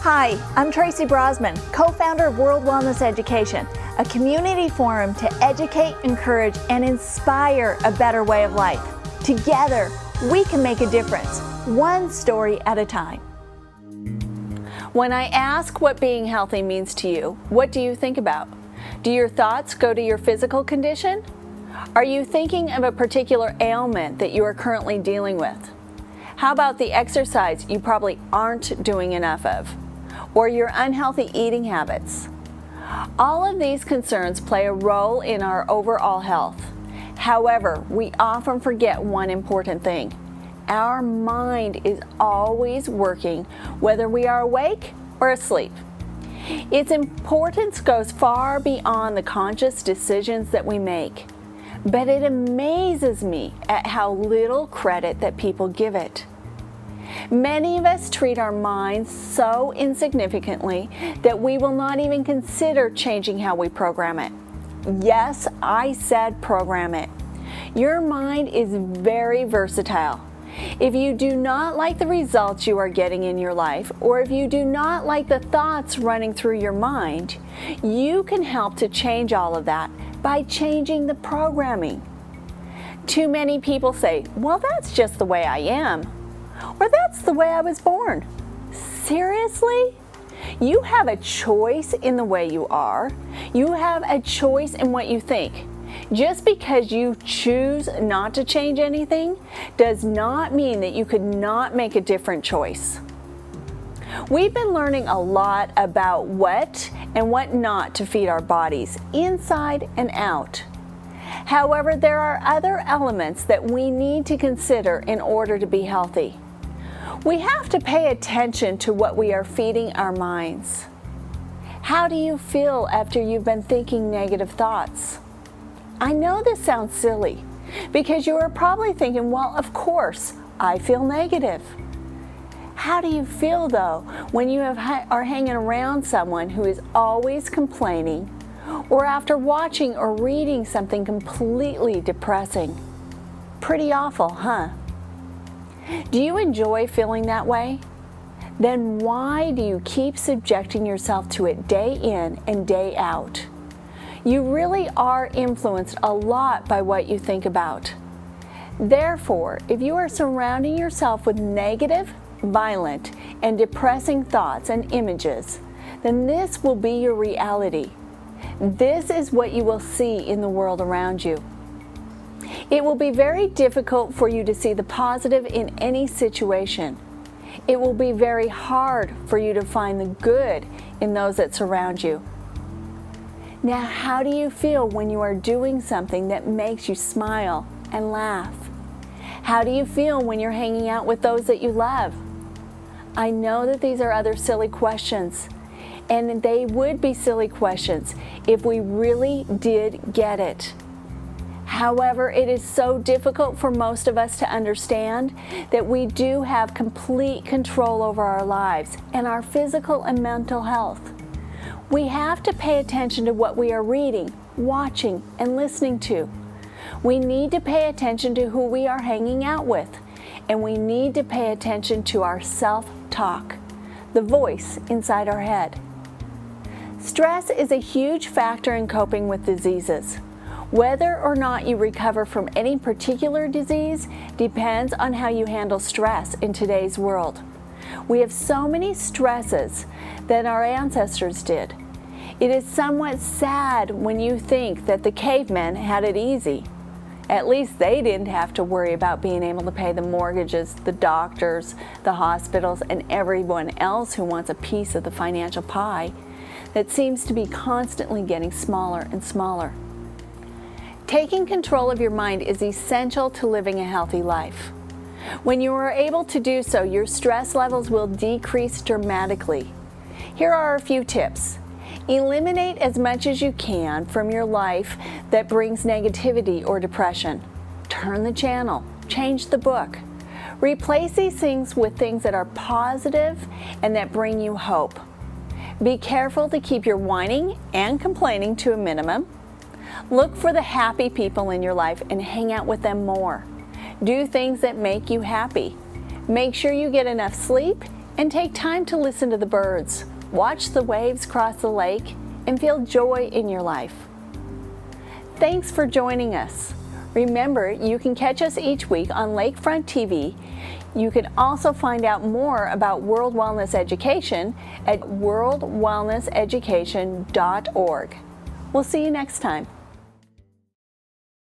Hi, I'm Tracy Brosman, co-founder of World Wellness Education, a community forum to educate, encourage, and inspire a better way of life. Together, we can make a difference, one story at a time. When I ask what being healthy means to you, what do you think about? Do your thoughts go to your physical condition? Are you thinking of a particular ailment that you are currently dealing with? How about the exercise you probably aren't doing enough of? Or your unhealthy eating habits? All of these concerns play a role in our overall health. However, we often forget one important thing. Our mind is always working, whether we are awake or asleep. Its importance goes far beyond the conscious decisions that we make, but it amazes me at how little credit that people give it. Many of us treat our minds so insignificantly that we will not even consider changing how we program it. Yes, I said program it. Your mind is very versatile. If you do not like the results you are getting in your life, or if you do not like the thoughts running through your mind, you can help to change all of that by changing the programming. Too many people say, well, that's just the way I am. Or that's the way I was born. Seriously? You have a choice in the way you are. You have a choice in what you think. Just because you choose not to change anything does not mean that you could not make a different choice. We've been learning a lot about what and what not to feed our bodies, inside and out. However, there are other elements that we need to consider in order to be healthy. We have to pay attention to what we are feeding our minds. How do you feel after you've been thinking negative thoughts? I know this sounds silly because you are probably thinking, well, of course, I feel negative. How do you feel though when you are hanging around someone who is always complaining, or after watching or reading something completely depressing? Pretty awful, huh? Do you enjoy feeling that way? Then why do you keep subjecting yourself to it day in and day out? You really are influenced a lot by what you think about. Therefore, if you are surrounding yourself with negative, violent, and depressing thoughts and images, then this will be your reality. This is what you will see in the world around you. It will be very difficult for you to see the positive in any situation. It will be very hard for you to find the good in those that surround you. Now, how do you feel when you are doing something that makes you smile and laugh? How do you feel when you're hanging out with those that you love? I know that these are other silly questions, and they would be silly questions if we really did get it. However, it is so difficult for most of us to understand that we do have complete control over our lives and our physical and mental health. We have to pay attention to what we are reading, watching, and listening to. We need to pay attention to who we are hanging out with, and we need to pay attention to our self-talk, the voice inside our head. Stress is a huge factor in coping with diseases. Whether or not you recover from any particular disease depends on how you handle stress in today's world. We have so many stresses that our ancestors did. It is somewhat sad when you think that the cavemen had it easy. At least they didn't have to worry about being able to pay the mortgages, the doctors, the hospitals, and everyone else who wants a piece of the financial pie that seems to be constantly getting smaller and smaller. Taking control of your mind is essential to living a healthy life. When you are able to do so, your stress levels will decrease dramatically. Here are a few tips. Eliminate as much as you can from your life that brings negativity or depression. Turn the channel. Change the book. Replace these things with things that are positive and that bring you hope. Be careful to keep your whining and complaining to a minimum. Look for the happy people in your life and hang out with them more. Do things that make you happy. Make sure you get enough sleep And take time to listen to the birds, watch the waves cross the lake, and feel joy in your life. Thanks for joining us. Remember, you can catch us each week on Lakefront TV. You can also find out more about World Wellness Education at worldwellnesseducation.org. We'll see you next time.